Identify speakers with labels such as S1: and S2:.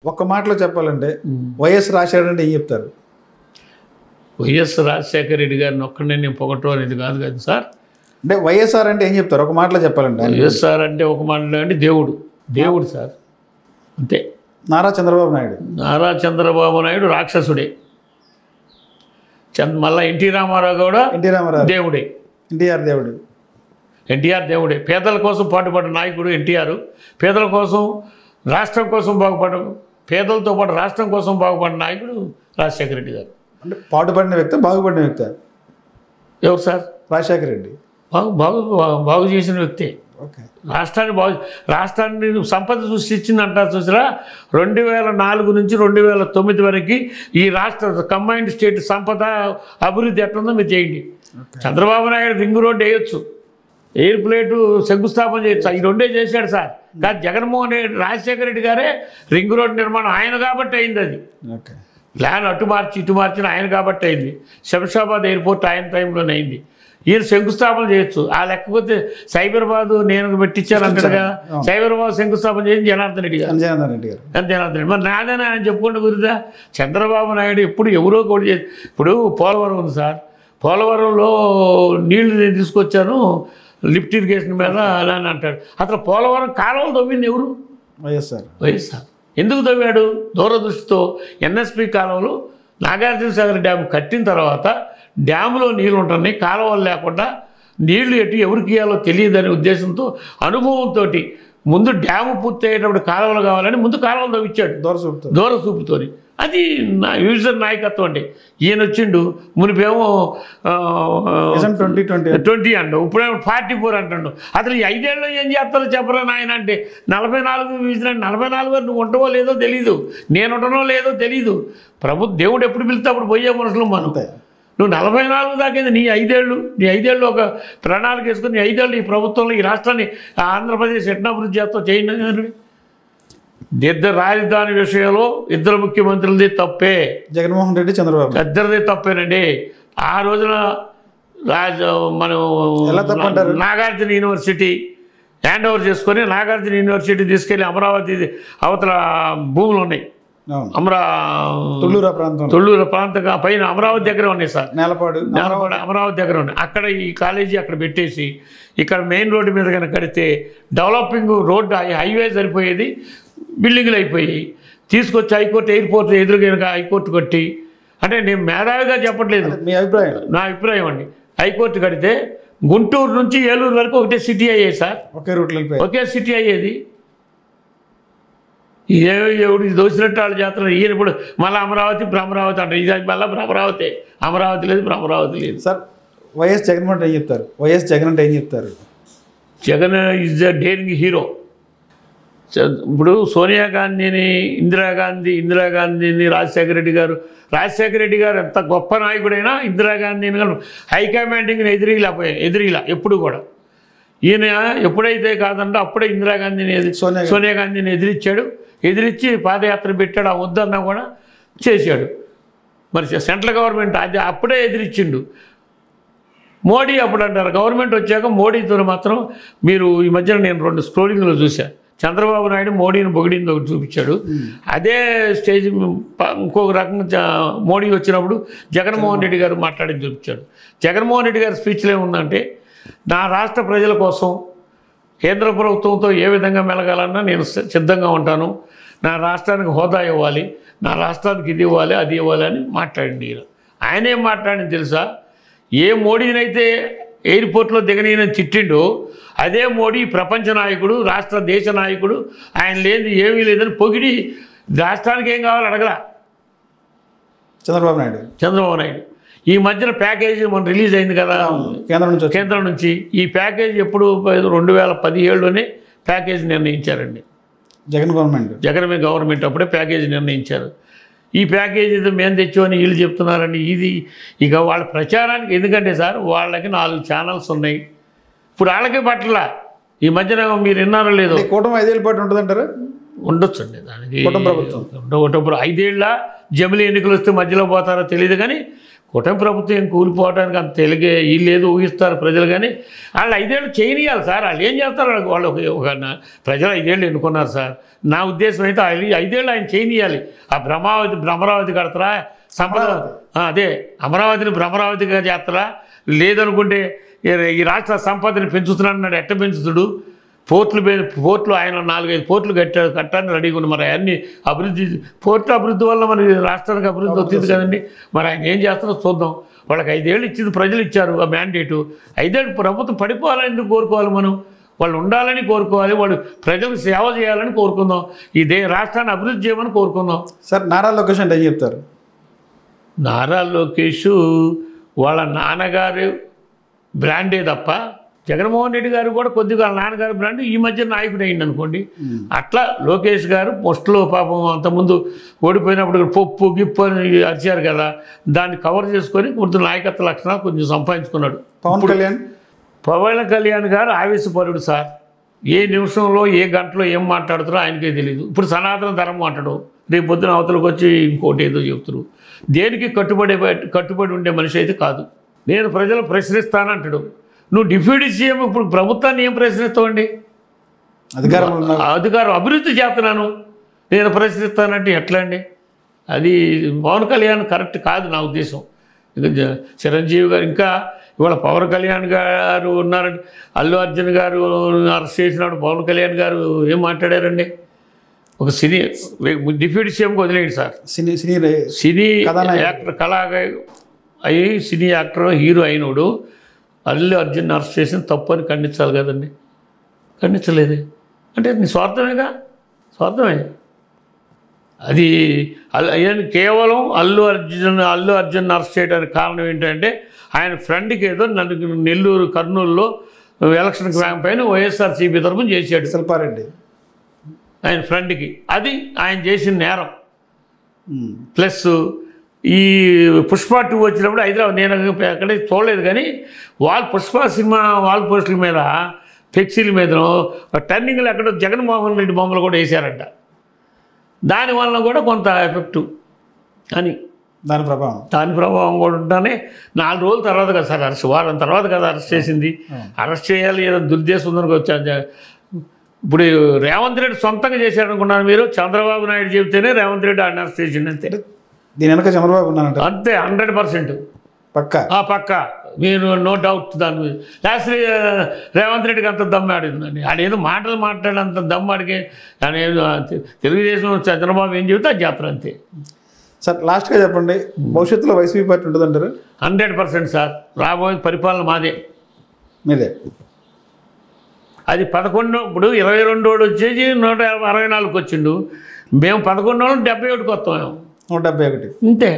S1: ఒక్క మాటలో చెప్పాలంటే వైఎస్ రాజశేఖర రెడ్డి ఏం చెప్తారు?
S2: వైఎస్ రాజశేఖర రెడ్డి గారిని ఒక్కడే నేను పొగట్టం అనేది కాదు కదా సార్.
S1: అంటే వైఎస్ఆర్ అంటే ఏం చెప్తారు ఒక మాటలో చెప్పాలంటే?
S2: వైఎస్ఆర్ అంటే ఒక మాటలో అంటే దేవుడు సార్, అంతే.
S1: నారా చంద్రబాబు నాయుడు
S2: రాక్షసుడే. మళ్ళా ఎన్టీ రామారావు కూడా దేవుడే. ఎన్టీఆర్ దేవుడే. పేదల కోసం పాటుపడ్డ నాయకుడు ఎన్టీఆర్. పేదల కోసం, రాష్ట్రం కోసం పేదలతో పాటు రాష్ట్రం కోసం బాగుపడిన నాయకుడు రాజశేఖర రెడ్డి గారు.
S1: అంటే పాటుపడిన వ్యక్తి, బాగుపడిన వ్యక్తి
S2: ఎవరు సార్?
S1: రాజశేఖర రెడ్డి
S2: బాగు చేసిన వ్యక్తి. రాష్ట్రాన్ని సంపద సృష్టించిందంటారు చూసారా. 2004 నుంచి 2009 వరకు ఈ రాష్ట్ర కంబైన్డ్ స్టేట్ సంపద అభివృద్ధి ఎట్లుందో మీరు చేయండి. చంద్రబాబు నాయుడు రింగ్ రోడ్డు వేయొచ్చు, ఎయిర్ ప్లేటు శంకుస్థాపన చేయొచ్చు, ఈ రెండే చేశాడు సార్. కానీ జగన్మోహన్ రెడ్డి, రాజశేఖర రెడ్డి గారే రింగ్ రోడ్డు నిర్మాణం ఆయన కాబట్టి అయింది. అది ప్లాన్ అటు మార్చిన ఆయన కాబట్టి అయింది. శంషాబాద్ ఎయిర్పోర్ట్ ఆయన టైంలోనే అయింది. ఈయన శంకుస్థాపన చేయొచ్చు. ఆ లేకపోతే సైబరాబాద్ నేను పెట్టించాను అంటాడుగా, సైబరాబాద్ శంకుస్థాపన చేసి జనార్దన్ రెడ్డి గారు. జనార్దన్ రెడ్డి మరి నాదేనా ఆయన చెప్పుకుంటే కుదిరిదా? చంద్రబాబు నాయుడు ఎప్పుడు ఎవరో కూడా ఇప్పుడు పోలవరం ఉంది సార్, పోలవరంలో నీళ్లు నేను తీసుకొచ్చాను లిఫ్ట్ ఇరిగేషన్ మీద అలా అని అంటాడు. అసలు పోలవరం కాలువలు తవ్వింది ఎవరు? వైఎస్ఆర్. ఎందుకు తవ్వాడు? దూరదృష్టితో ఎన్ఎస్పి కాలువలు నాగార్జున సాగర్ డ్యామ్ కట్టిన తర్వాత డ్యాములో నీళ్ళు ఉంటున్నాయి, కాలువలు లేకుండా నీళ్లు ఎవరికి ఇవ్వాలో తెలియదనే ఉద్దేశంతో, అనుభవంతో ముందు డ్యాము పూర్తి అయ్యేటప్పుడు కాలువలు కావాలని ముందు కాలువలు తవ్వించాడు దూరచూపుతో. అది యూజర్ నాయకత్వం అంటే. ఈయన వచ్చిండు మునిపేమో 20 అంటాడు, ఇప్పుడేమో 44 అంటాడు. అసలు ఈ 5 ఏళ్ళు ఏం చేస్తారో చెప్పరా నాయన అంటే 44 విజిల్. 44 నువ్వు ఉంటావో లేదో తెలీదు, నేను ఉంటానో లేదో తెలీదు. దేవుడు ఎప్పుడు పిలిస్తే అప్పుడు పోయే మనుషులు మనం. నువ్వు 44 దాకా నీ 5 ఏళ్ళు ఒక ప్రణాళిక వేసుకుని నీ 5 ఏళ్ళు ఈ ప్రభుత్వంలో ఈ రాష్ట్రాన్ని ఆంధ్రప్రదేశ్ ఎట్లా అభివృద్ధి చేస్తో చేయండి కానీ. ఇద్దరు రాజధాని విషయంలో ఇద్దరు ముఖ్యమంత్రులది తప్పే.
S1: జగన్మోహన్ రెడ్డి, చంద్రబాబు
S2: ఇద్దరిది తప్పేనండి. ఆ రోజున మనం నాగార్జున యూనివర్సిటీ హ్యాండ్ ఓవర్ చేసుకొని నాగార్జున యూనివర్సిటీ తీసుకెళ్ళి అమరావతి అవతల భూములు ఉన్నాయి, తొల్లూరు ప్రాంతంగా పైన అమరావతి దగ్గర ఉన్నాయి సార్, నేలపాడు అమరావతి దగ్గర ఉన్నాయి. అక్కడ ఈ కాలేజీ అక్కడ పెట్టేసి ఇక్కడ మెయిన్ రోడ్డు మీద కనుక కడితే డెవలపింగ్ రోడ్డు హైవే సరిపోయేది, బిల్డింగ్లు అయిపోయి తీసుకొచ్చి హైకోర్టు ఎయిర్పోర్ట్ ఎదురుగా హైకోర్టు కట్టి, అంటే నేను మేధావిగా చెప్పట్లేదు, నా అభిప్రాయం అండి. హైకోర్టు కడితే గుంటూరు నుంచి ఏలూరు వరకు ఒకటే సిటీ అయ్యేది సార్, ఒకే సిటీ అయ్యేది. ఎవడు దోసినట్టు వాళ్ళు చేస్తున్నారు. ఈయన ఇప్పుడు మళ్ళీ అమరావతి భ్రమరావతి అంటారు. ఇది మళ్ళీ భ్రమరావతి, అమరావతి లేదు, భ్రమరావతి లేదు
S1: సార్. వైఎస్ జగన్ అంటే ఏం చెప్తారు?
S2: Jagan is a daring hero. ఇప్పుడు సోనియా గాంధీని, ఇందిరాగాంధీని రాజశేఖర రెడ్డి గారు ఎంత గొప్ప నాయకుడైనా ఇందిరాగాంధీని హైకమాండింగ్ని ఎదిరిలా ఎప్పుడు కూడా. ఈయన ఎప్పుడైతే కాదంటే అప్పుడే ఇందిరాగాంధీని సోనియా గాంధీని ఎదిరించి పాదయాత్ర పెట్టాడు. ఆ వద్దన్నా కూడా చేశాడు. మరి సెంట్రల్ గవర్నమెంట్ అది అప్పుడే ఎదిరించిండు. మోడీ అప్పుడు అంటారు, గవర్నమెంట్ వచ్చాక మోడీతో మాత్రం మీరు ఈ మధ్యన నేను 2 స్క్రోలింగ్లో చూశాను. చంద్రబాబు నాయుడు మోడీని పొగిడింది ఒకటి చూపించాడు. అదే స్టేజ్ ఇంకొక రకంగా మోడీ వచ్చినప్పుడు జగన్మోహన్ రెడ్డి గారు మాట్లాడి చూపించాడు. జగన్మోహన్ రెడ్డి గారి స్పీచ్లో ఏముందంటే, నా రాష్ట్ర ప్రజల కోసం కేంద్ర ప్రభుత్వంతో ఏ విధంగా మెలగాలన్నా నేను సిద్ధంగా ఉంటాను, నా రాష్ట్రానికి హోదా ఇవ్వాలి, నా రాష్ట్రానికి ఇది ఇవ్వాలి, అది ఇవ్వాలి అని మాట్లాడింది. ఆయన ఏం మాట్లాడింది తెలుసా? ఏ మోడీనైతే ఎయిర్పోర్ట్లో దిగనీయని తిట్టిండో అదే మోడీ ప్రపంచ నాయకుడు, దేశ నాయకుడు, ఆయన లేని ఏమీ లేదని పొగిడి రాష్ట్రానికి ఏం కావాలో అడగలా చంద్రబాబు నాయుడు. ఈ మధ్యన ప్యాకేజీ మన రిలీజ్ అయింది కదా కేంద్రం నుంచి. ఈ ప్యాకేజీ ఎప్పుడు 2017లోనే ప్యాకేజీ నిర్ణయించారండి. జగన్ గవర్నమెంట్ అప్పుడే ప్యాకేజీ నిర్ణయించారు. ఈ ప్యాకేజీ మేము తెచ్చామని వీళ్ళు చెప్తున్నారండి. ఇది ఇక వాళ్ళ ప్రచారానికి. ఎందుకంటే సార్ వాళ్ళకి 4 ఛానల్స్ ఉన్నాయి. ఇప్పుడు వాళ్ళకే పట్ల ఈ మధ్యన మీరు విన్నారో లేదో,
S1: కూటమి 5 ఏళ్ళ పాటు ఉంటుందంటారా?
S2: ఉండొచ్చండి. దానికి 5 ఏళ్ళ జమిలీ ఎన్నికలు వస్తే మధ్యలో పోతారో తెలియదు, కానీ కూటమి ప్రభుత్వం ఏం కూలిపోవడానికి అంత తెలిగే వీళ్ళు ఏదో ఊహిస్తారు ప్రజలు, కానీ వాళ్ళు 5 ఏళ్ళు చేయనియాలి సార్. వాళ్ళు ఏం చేస్తారు, వాళ్ళు ఒక ప్రజలు 5 ఏళ్ళు ఎన్నుకున్నారు సార్. నా ఉద్దేశం అయితే 5 ఏళ్ళు ఆయన చేయనియాలి. ఆ భ్రమరావతి కడతారా, సంపద అదే అమరావతిని భ్రమరావతిగా చేస్తారా, లేదనుకుంటే ఈ రాష్ట్ర సంపదని పెంచుతున్నాడు, ఎట్ట పెంచుతుడు, పోర్టులు ఆయన 4-5 పోర్టులు కట్టాలని రెడీగా ఉంది. మరి అవన్నీ పోర్టు అభివృద్ధి వల్ల మన రాష్ట్రానికి అభివృద్ధి వచ్చింది కదండి. మరి ఆయన ఏం చేస్తారో చూద్దాం. వాళ్ళకి 5 ఏళ్ళు ఇచ్చింది ప్రజలు ఇచ్చారు ఆ మ్యాండేటు. 5 ఏళ్ళు ప్రభుత్వం పడిపోవాలని ఎందుకు కోరుకోవాలి మనం? వాళ్ళు ఉండాలని కోరుకోవాలి, వాళ్ళు ప్రజలకు సేవ చేయాలని కోరుకుందాం, ఈ రాష్ట్రాన్ని అభివృద్ధి చేయమని కోరుకుందాం.
S1: సార్ నారా లోకేష్ అంటే ఏం చెప్తారు?
S2: నారా లోకేష్ వాళ్ళ నాన్నగారు బ్రాండే తప్ప జగన్మోహన్ రెడ్డి గారు కూడా కొద్దిగా వాళ్ళ నాన్నగారు బ్రాండ్ ఈ మధ్య నాయకుడు అయింది అనుకోండి. అట్లా లోకేష్ గారు పోస్టులో పాపం అంతకుముందు ఓడిపోయినప్పుడు పప్పు గిప్పు అని అరిచారు కదా, దాన్ని కవర్ చేసుకొని కొంచెం నాయకత్వ లక్షణాలు కొంచెం సంపాదించుకున్నాడు. పవన్ కళ్యాణ్ గారు ఆవేశపరుడు సార్. ఏ నిమిషంలో ఏ గంటలో ఏం మాట్లాడుతారో ఆయనకే తెలియదు. ఇప్పుడు సనాతన ధర్మం అంటాడు, రేపు పొద్దున అవతలకు వచ్చి ఇంకోటి ఏదో చెప్తారు. దేనికి కట్టుబడి ఉండే మనిషి అయితే కాదు. నేను ప్రజలు ప్రశ్నిస్తానంటాడు. నువ్వు డిప్యూటీ సీఎం ఇప్పుడు ప్రభుత్వాన్ని ఏం ప్రశ్నిస్తావండి? అధికారం అభివృద్ధి చేస్తున్నాను నేను ప్రశ్నిస్తానంటే ఎట్లా అండి? అది పవన్ కళ్యాణ్ కరెక్ట్ కాదు నా ఉద్దేశం. ఇంకా చిరంజీవి గారు, ఇంకా ఇవాళ పవన్ కళ్యాణ్ గారు ఉన్నారండి. అల్లు అర్జున్ గారు అరెస్ట్ చేసినప్పుడు పవన్ కళ్యాణ్ గారు ఏం మాట్లాడారండి? ఒక సినీ డిప్యూటీ సీఎంకి వదిలేయండి సార్, సినీ యాక్టర్ కళాగా అయ్యి సినీ యాక్టర్ హీరో అయినోడు అల్లు అర్జున్ అరెస్ట్ చేసిన తప్పు అని ఖండించాలి కదండి. ఖండించలేదే అంటే నీ స్వార్థమేగా, స్వార్థమే అది. కేవలం అల్లు అర్జున్ అరెస్ట్ చేయడానికి కారణం ఏంటంటే ఆయన ఫ్రెండ్కి ఏదో నెల్లూరు కర్నూలులో ఎలక్షన్ క్యాంపెయిన్ వైఎస్ఆర్సీపీ తరఫున చేశాడు శిల్పారెడ్డి ఆయన ఫ్రెండ్కి. అది ఆయన చేసిన నేరం. ప్లస్ ఈ పుష్ప 2 వచ్చినప్పుడు హైదరాబాద్, నేను అక్కడే చూడలేదు కానీ పుష్ప సినిమా వాల్ పోస్టుల మీద ఫ్లెక్సీల మీద టర్నింగ్లు ఎక్కడో జగన్మోహన్ రెడ్డి బొమ్మలు కూడా వేశారంట. దానివల్ల కూడా కొంత ఎఫెక్టు అని దాని ప్రభావం కూడా ఉంటానే 4 రోజుల తర్వాత కదా సార్ అరెస్ట్, వారం తర్వాత కదా అరెస్ట్ చేసింది. అరెస్ట్ చేయాలి ఏదో దుర్దేశం ఉందని వచ్చా. ఇప్పుడు రేవంత్ రెడ్డి సొంతంగా చేశారనుకున్నారు మీరు? చంద్రబాబు నాయుడు చెబితేనే రేవంత్ రెడ్డి ఆయన అరెస్ట్ చేసింది అంతే. దీని వెనక చంద్రబాబు ఉన్నారంట అంతే, 100% పక్కా. మీరు నో డౌట్ దాని మీద. లాస్ట్ రేవంత్ రెడ్డికి అంత దమ్ము ఆడిందండి. ఆడేదో మాటలు మాట్లాడంత దమ్ము అడిగే దాని తెలుగుదేశం చంద్రబాబు ఏం చెబితే అది చేస్తారు అంతే.
S1: సార్ లాస్ట్గా చెప్పండి, భవిష్యత్తులో వైసీపీ పార్టీ ఉంటుందంటారు?
S2: 100% సార్. రాబోయే పరిపాలన మాదే,
S1: మీదే.
S2: అది 11 ఇప్పుడు 22 వచ్చేసి 164కి వచ్చిండు. మేము 11 71కి వస్తాం,
S1: 171
S2: అంతే.